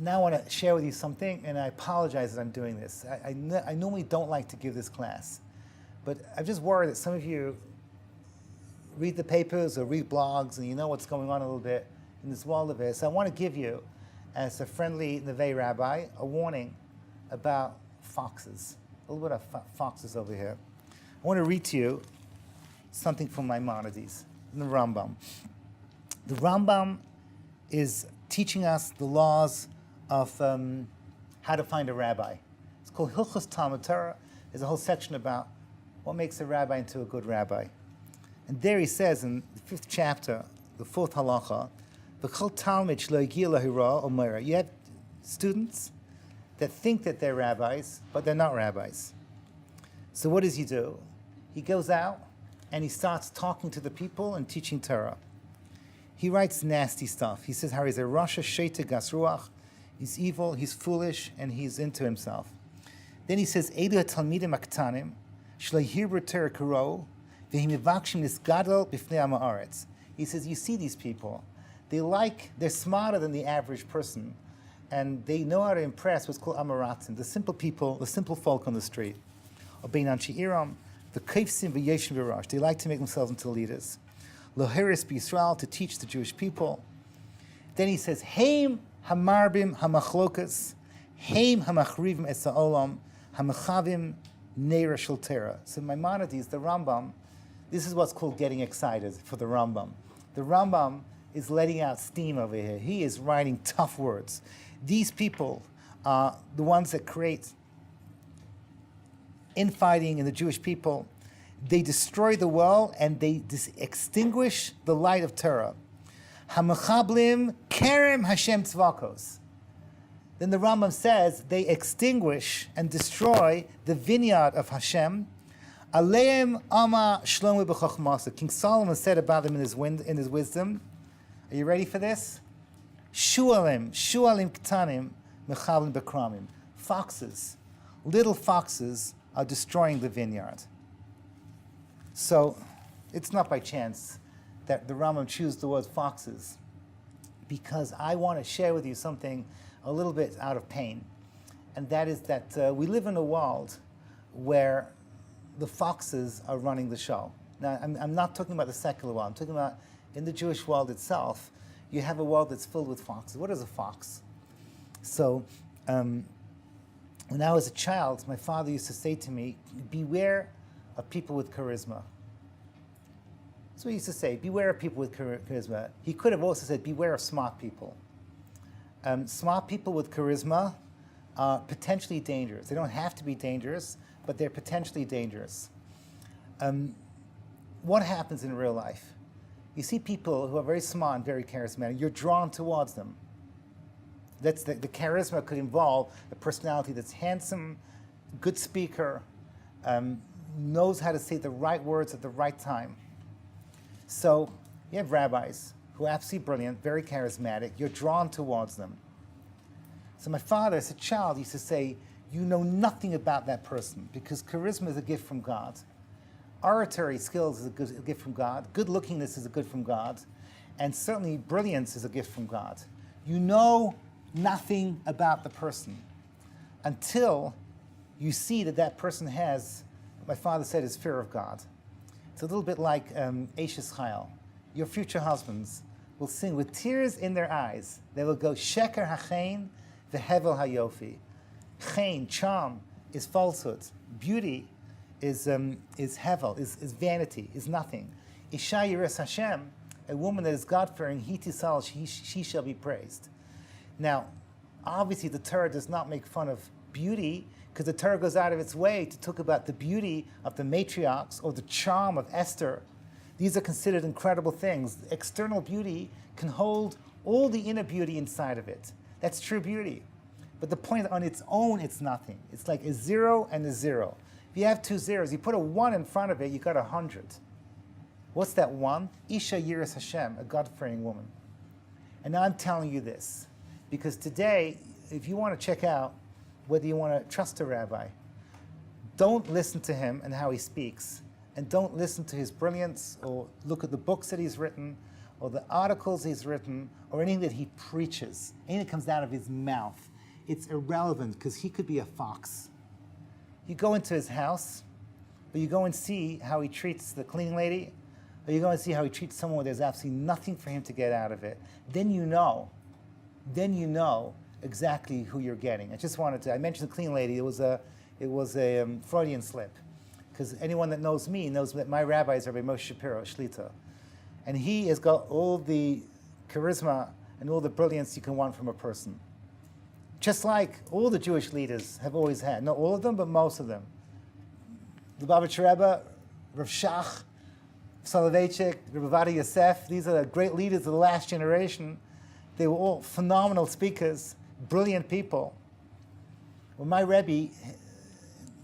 So now I want to share with you something, and I apologize that I'm doing this. I normally don't like to give this class, but I'm just worried that some of you read the papers or read blogs and you know what's going on a little bit in this world of it. So I want to give you, as a friendly Neve Rabbi, a warning about foxes. A little bit of foxes over here. I want to read to you something from Maimonides, in the Rambam. The Rambam is teaching us the laws of how to find a rabbi. It's called Hilchos Talmud Torah. There's a whole section about what makes a rabbi into a good rabbi. And there he says in the 5th chapter, the 4th halacha, V'chol talmid shelo hagiya lahira omera. You have students that think that they're rabbis, but they're not rabbis. So what does he do? He goes out and he starts talking to the people and teaching Torah. He writes nasty stuff. He says how he's a rasha sheita gas ruach. He's evil, he's foolish, and he's into himself. Then he says, Eidu ha-talmidim aktanim, shelo yirbu Torah karo, v'hem mivakshim nisgadol b'fnei ha'aretz. He says, you see these people. They're smarter than the average person, and they know how to impress what's called amaratzim, the simple people, the simple folk on the street. Obein anshi iram, the kaifsim v'yeshim v'rosh. They like to make themselves into leaders. Loheris b'Yisrael, to teach the Jewish people. Then he says, Heim hamarbim hamachlokas, Heim hamachrivim es ha'olam, hamachavim neira shel Torah. So Maimonides, the Rambam, this is what's called getting excited for the Rambam. The Rambam is letting out steam over here. He is writing tough words. These people are the ones that create infighting in the Jewish people. They destroy the world and they extinguish the light of Torah. Hamachablim kerem Hashem tzvakos. Then the Rambam says they extinguish and destroy the vineyard of Hashem. Aleim ama shlomo b'chochmasa. King Solomon said about them in his wisdom. Are you ready for this? Shualim ktanim mechavlim bekramim. Foxes, little foxes are destroying the vineyard. So it's not by chance that the Rambam chooses the word foxes, because I want to share with you something a little bit out of pain. And that is that we live in a world where the foxes are running the show. Now, I'm not talking about the secular world. I'm talking about in the Jewish world itself. You have a world that's filled with foxes. What is a fox? So when I was a child, my father used to say to me, beware of people with charisma. That's what he used to say, beware of people with charisma. He could have also said, beware of smart people. Smart people with charisma are potentially dangerous. They don't have to be dangerous, but they're potentially dangerous. What happens in real life? You see people who are very smart and very charismatic, you're drawn towards them. That's the charisma could involve a personality that's handsome, good speaker, knows how to say the right words at the right time. So you have rabbis who are absolutely brilliant, very charismatic. You're drawn towards them. So my father, as a child, used to say, you know nothing about that person, because charisma is a gift from God. Oratory skills is a gift from God. Good-lookingness is a gift from God. And certainly brilliance is a gift from God. You know nothing about the person until you see that that person has, my father said, is fear of God. It's a little bit like Eishes Chayil. Your future husbands will sing with tears in their eyes. They will go, Sheker hachein v'hevel hayofi. Chein, charm, is falsehood. Beauty is hevel, is vanity, is nothing. Isha yiras Hashem, a woman that is God-fearing, he tisal, she shall be praised. Now, obviously the Torah does not make fun of beauty, because the Torah goes out of its way to talk about the beauty of the matriarchs or the charm of Esther. These are considered incredible things. External beauty can hold all the inner beauty inside of it. That's true beauty. But the point on its own, it's nothing. It's like a 0 and a 0. If you have 2 zeros, you put a 1 in front of it, you got 100. What's that 1? Isha yiras Hashem, a God-fearing woman. And now I'm telling you this, because today, if you want to check out whether you want to trust a rabbi, don't listen to him and how he speaks, and don't listen to his brilliance, or look at the books that he's written, or the articles he's written, or anything that he preaches, anything that comes out of his mouth, it's irrelevant because he could be a fox. You go into his house, or you go and see how he treats the cleaning lady, or you go and see how he treats someone where there's absolutely nothing for him to get out of it. Then you know exactly who you're getting. I mentioned the cleaning lady, it was a Freudian slip. Because anyone that knows me knows that my rabbi is Rabbi Moshe Shapiro, Shlita. And he has got all the charisma and all the brilliance you can want from a person. Just like all the Jewish leaders have always had. Not all of them, but most of them. The Lubavitcher Rebbe, Rav Shach, Soloveitchik, Rabbi Yosef, these are the great leaders of the last generation. They were all phenomenal speakers, brilliant people. When my Rebbe,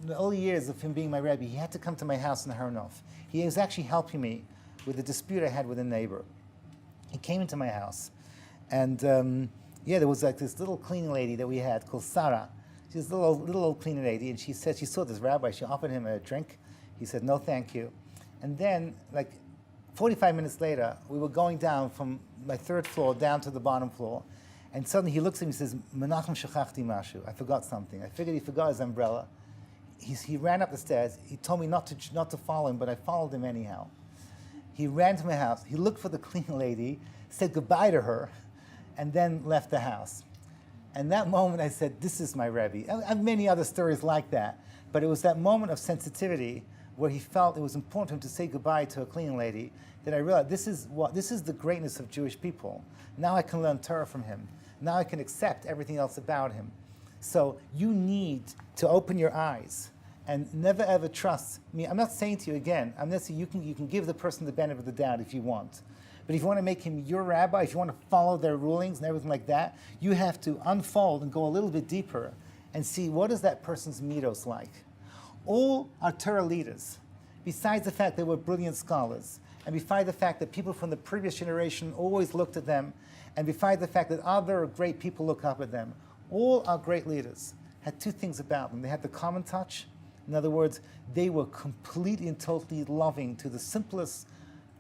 in the early years of him being my Rebbe, he had to come to my house in Harnof. He was actually helping me with a dispute I had with a neighbor. He came into my house, and there was like this little cleaning lady that we had called Sarah. She was a little old cleaning lady, and she said she saw this rabbi. She offered him a drink. He said, "No, thank you." And then, like 45 minutes later, we were going down from my third floor down to the bottom floor, and suddenly he looks at me and says, "Menachem shachachti mashu. I forgot something." I figured he forgot his umbrella. He ran up the stairs. He told me not to follow him, but I followed him anyhow. He ran to my house. He looked for the cleaning lady, said goodbye to her, and then left the house. And that moment I said, this is my Rebbe. I have many other stories like that, but it was that moment of sensitivity where he felt it was important for him to say goodbye to a cleaning lady that I realized this is the greatness of Jewish people. Now I can learn Torah from him. Now I can accept everything else about him. So you need to open your eyes and never ever trust me. I'm not saying to you again, I'm not saying you can give the person the benefit of the doubt if you want. But if you want to make him your rabbi, if you want to follow their rulings and everything like that, you have to unfold and go a little bit deeper and see what is that person's midos like. All our Torah leaders, besides the fact they were brilliant scholars, and besides the fact that people from the previous generation always looked at them, and besides the fact that other great people look up at them, all our great leaders had two things about them. They had the common touch. In other words, they were completely and totally loving to the simplest,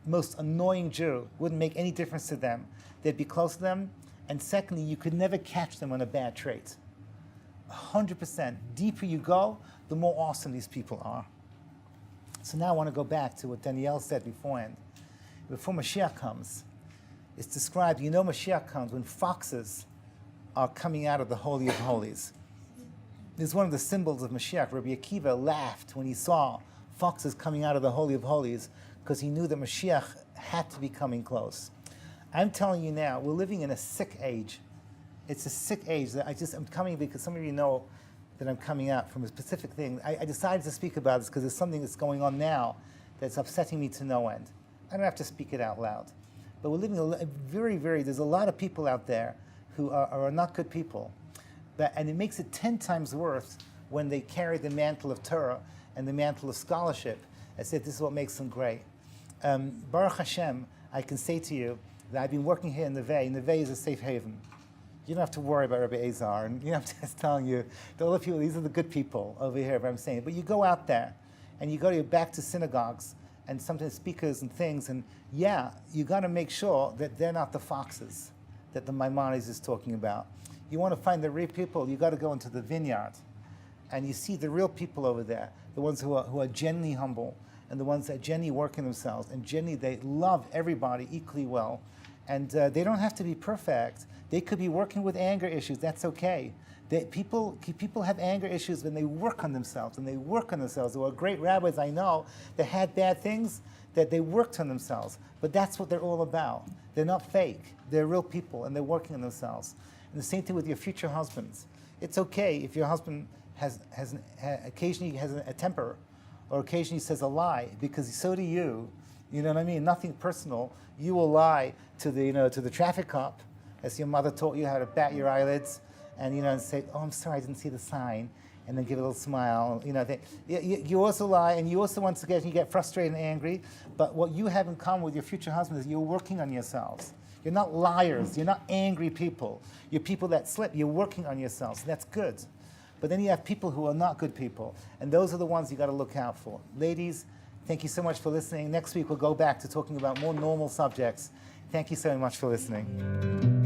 most annoying Jew. Wouldn't make any difference to them. They'd be close to them. And secondly, you could never catch them on a bad trait. 100%. Deeper you go, the more awesome these people are. So now I want to go back to what Danielle said beforehand. Before Mashiach comes, it's described, Mashiach comes when foxes are coming out of the Holy of Holies. This is one of the symbols of Mashiach. Rabbi Akiva laughed when he saw foxes coming out of the Holy of Holies because he knew that Mashiach had to be coming close. I'm telling you now, we're living in a sick age. It's a sick age that I'm coming because some of you know that I'm coming out from a specific thing. I decided to speak about this because there's something that's going on now that's upsetting me to no end. I don't have to speak it out loud. But we're living there's a lot of people out there who are not good people. And it makes it 10 times worse when they carry the mantle of Torah and the mantle of scholarship. I said, this is what makes them great. Baruch Hashem, I can say to you that I've been working here in Neve. Neve is a safe haven. You don't have to worry about Rabbi Azar. And I'm just telling you, all the people, these are the good people over here, but I'm saying. But you go out there, and you go back to synagogues, and sometimes speakers and things, and you got to make sure that they're not the foxes that the Maimonides is talking about. You want to find the real people, you got to go into the vineyard. And you see the real people over there, the ones who are genuinely humble, and the ones that genuinely work in themselves, and genuinely they love everybody equally well. And they don't have to be perfect. They could be working with anger issues, that's okay. People have anger issues when they work on themselves, There were great rabbis I know that had bad things, that they worked on themselves. But that's what they're all about. They're not fake. They're real people, and they're working on themselves. And the same thing with your future husbands. It's okay if your husband occasionally has a temper, or occasionally says a lie, because so do you. You know what I mean? Nothing personal. You will lie to the traffic cop, as your mother taught you how to bat your eyelids, and say, "Oh, I'm sorry, I didn't see the sign," and then give a little smile. You also lie, and you also once again you get frustrated and angry. But what you have in common with your future husband is you're working on yourselves. You're not liars. You're not angry people. You're people that slip. You're working on yourselves. That's good. But then you have people who are not good people, and those are the ones you got to look out for. Ladies, thank you so much for listening. Next week we'll go back to talking about more normal subjects, Thank you so much for listening.